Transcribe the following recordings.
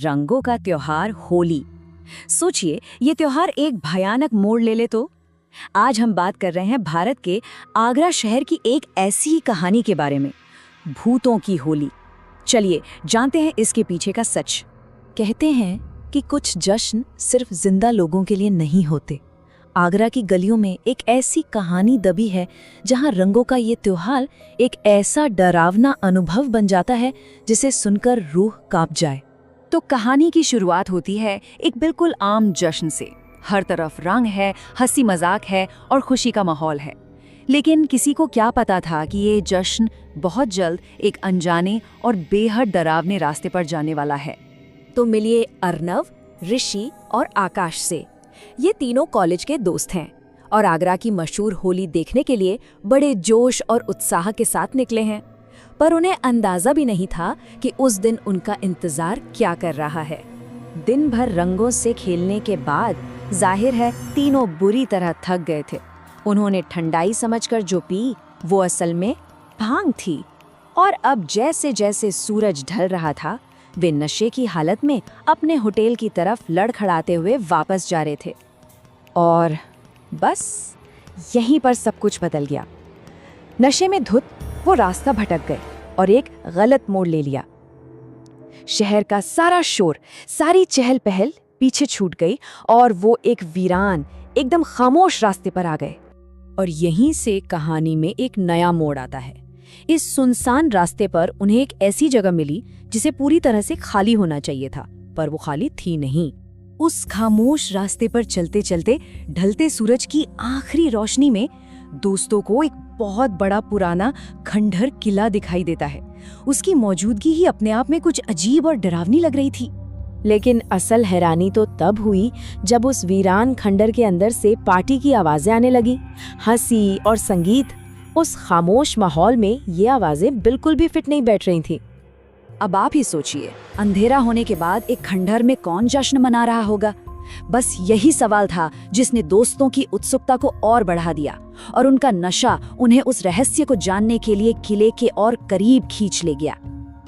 रंगों का त्योहार होली। सोचिए, ये त्योहार एक भयानक मोड़ ले ले तो। आज हम बात कर रहे हैं भारत के आगरा शहर की एक ऐसी ही कहानी के बारे में, भूतों की होली। चलिए जानते हैं इसके पीछे का सच। कहते हैं कि कुछ जश्न सिर्फ जिंदा लोगों के लिए नहीं होते। आगरा की गलियों में एक ऐसी कहानी दबी है जहां रंगों का ये त्योहार एक ऐसा डरावना अनुभव बन जाता है जिसे सुनकर रूह कांप जाए। तो कहानी की शुरुआत होती है एक बिल्कुल आम जश्न से। हर तरफ रंग है, हंसी मजाक है और खुशी का माहौल है। लेकिन किसी को क्या पता था कि ये जश्न बहुत जल्द एक अनजाने और बेहद डरावने रास्ते पर जाने वाला है। तो मिलिए अर्नव, ऋषि और आकाश से। ये तीनों कॉलेज के दोस्त हैं और आगरा की मशहूर होली देखने के लिए बड़े जोश और उत्साह के साथ निकले हैं। पर उन्हें अंदाजा भी नहीं था कि उस दिन उनका इंतजार क्या कर रहा है। दिन भर रंगों से खेलने के बाद जाहिर है तीनों बुरी तरह थक गए थे। उन्होंने ठंडाई समझकर जो पी वो असल में भांग थी। और अब जैसे जैसे सूरज ढल रहा था, वे नशे की हालत में अपने होटल की तरफ लड़खड़ाते हुए वापस जा रहे थे। और बस यहीं पर सब कुछ बदल गया। नशे में धुत वो रास्ता भटक गए और एक गलत मोड़ ले लिया। शहर का सारा शोर, सारी चहल पहल पीछे छूट गई और वो एक वीरान, एकदम खामोश रास्ते पर आ गए। और यहीं से कहानी में एक नया मोड़ आता है। इस सुनसान रास्ते पर उन्हें एक ऐसी जगह मिली जिसे पूरी तरह से खाली होना चाहिए था, पर वो खाली थी नहीं। उस खामोश रास्ते पर चलते चलते ढलते सूरज की आखिरी रोशनी में दोस्तों को एक बहुत बड़ा पुराना खंडहर किला दिखाई देता है। उसकी मौजूदगी ही अपने आप में कुछ अजीब और डरावनी लग रही थी। लेकिन असल हैरानी तो तब हुई जब उस वीरान खंडहर के अंदर से पार्टी की आवाजें आने लगी। हंसी और संगीत। उस खामोश माहौल में ये आवाजें बिल्कुल भी फिट नहीं बैठ रही थी। अब आप ही सोचिए, अंधेरा होने के बाद एक खंडहर में कौन जश्न मना रहा होगा? बस यही सवाल था जिसने दोस्तों की उत्सुकता को और बढ़ा दिया और उनका नशा उन्हें उस रहस्य को जानने के लिए किले के और करीब खींच ले गया।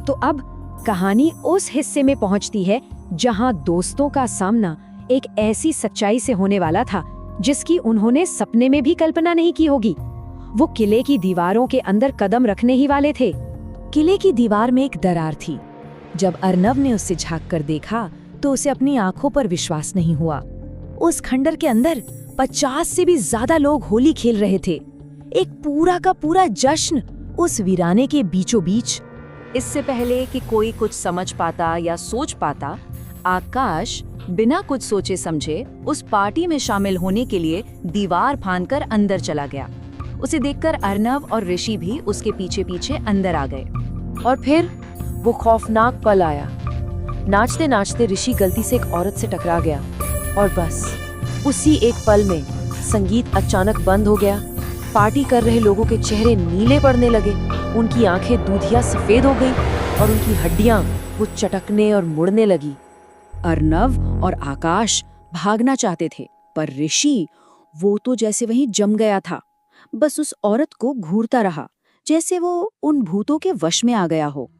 तो अब कहानी उस हिस्से में पहुंचती है जहां दोस्तों का सामना एक ऐसी सच्चाई से होने वाला था जिसकी उन्होंने सपने में भी कल्पना नहीं की होगी। वो किले की दीवारों के अंदर कदम रखने ही वाले थे। किले की दीवार में एक दरार थी। जब अर्नव ने उससे झांक कर देखा तो उसे अपनी आंखों पर विश्वास नहीं हुआ। उस खंडहर के अंदर 50 से भी ज्यादा लोग होली खेल रहे थे। एक पूरा का पूरा जश्न उस वीराने के बीचों बीच। इससे पहले कि कोई कुछ समझ पाता या सोच पाता, आकाश बिना कुछ सोचे समझे उस पार्टी में शामिल होने के लिए दीवार फांदकर अंदर चला गया। उसे देखकर अर्नव और ऋषि भी उसके पीछे पीछे अंदर आ गए। और फिर वो खौफनाक पल आया। नाचते नाचते ऋषि गलती से एक औरत से टकरा गया और बस उसी एक पल में संगीत अचानक बंद हो गया। पार्टी कर रहे लोगों के चेहरे नीले पड़ने लगे, उनकी आंखें दूधिया सफेद हो गई और उनकी हड्डियां वो चटकने और मुड़ने लगी। अर्नव और आकाश भागना चाहते थे, पर ऋषि वो तो जैसे वहीं जम गया था। बस उस औरत को घूरता रहा जैसे वो उन भूतों के वश में आ गया हो।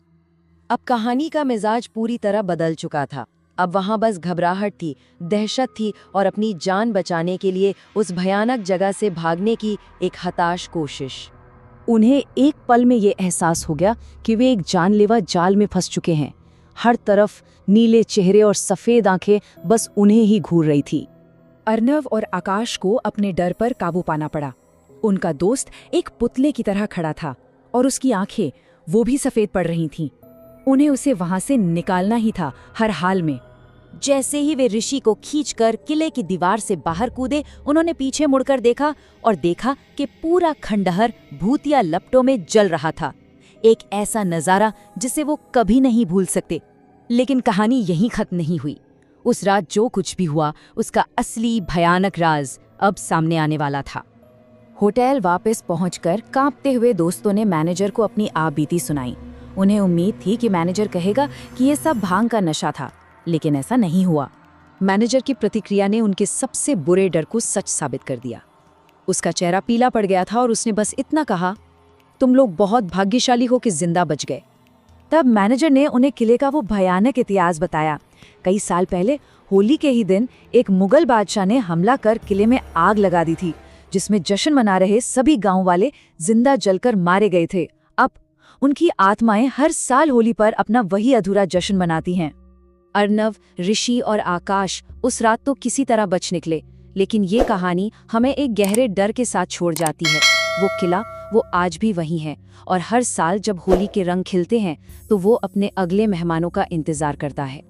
अब कहानी का मिजाज पूरी तरह बदल चुका था। अब वहां बस घबराहट थी, दहशत थी और अपनी जान बचाने के लिए उस भयानक जगह से भागने की एक हताश कोशिश। उन्हें एक पल में ये एहसास हो गया कि वे एक जानलेवा जाल में फंस चुके हैं। हर तरफ नीले चेहरे और सफेद आंखें बस उन्हें ही घूर रही थी। अर्नव और आकाश को अपने डर पर काबू पाना पड़ा। उनका दोस्त एक पुतले की तरह खड़ा था और उसकी आंखें वो भी सफेद पड़ रही थीं। उन्हें उसे वहां से निकालना ही था हर हाल में। जैसे ही वे ऋषि को खींचकर किले की दीवार से बाहर कूदे, उन्होंने पीछे मुड़कर देखा और देखा कि पूरा खंडहर भूतिया लपटों में जल रहा था। एक ऐसा नजारा जिसे वो कभी नहीं भूल सकते। लेकिन कहानी यहीं खत्म नहीं हुई। उस रात जो कुछ भी हुआ, उसका असली भयानक राज अब सामने आने वाला था। होटल वापस पहुंचकर कांपते हुए दोस्तों ने मैनेजर को अपनी आपबीती सुनाई। उन्हें उम्मीद थी कि मैनेजर कहेगा कि यह सब भांग का नशा था, लेकिन ऐसा नहीं हुआ। मैनेजर की प्रतिक्रिया ने उनके सबसे बुरे डर को सच साबित कर दिया। उसका चेहरा पीला पड़ गया था और उसने बस इतना कहा, तुम लोग बहुत भाग्यशाली हो कि जिंदा बच गए। तब मैनेजर ने उन्हें किले का वो भयानक इतिहास बताया। कई साल पहले होली के ही दिन एक मुगल बादशाह ने हमला कर किले में आग लगा दी थी, जिसमें जश्न मना रहे सभी गांव वाले जिंदा जलकर मारे गए थे। अब उनकी आत्माएं हर साल होली पर अपना वही अधूरा जश्न मनाती हैं। अर्नव, ऋषि और आकाश उस रात तो किसी तरह बच निकले, लेकिन ये कहानी हमें एक गहरे डर के साथ छोड़ जाती है। वो किला वो आज भी वही है, और हर साल जब होली के रंग खिलते हैं तो वो अपने अगले मेहमानों का इंतजार करता है।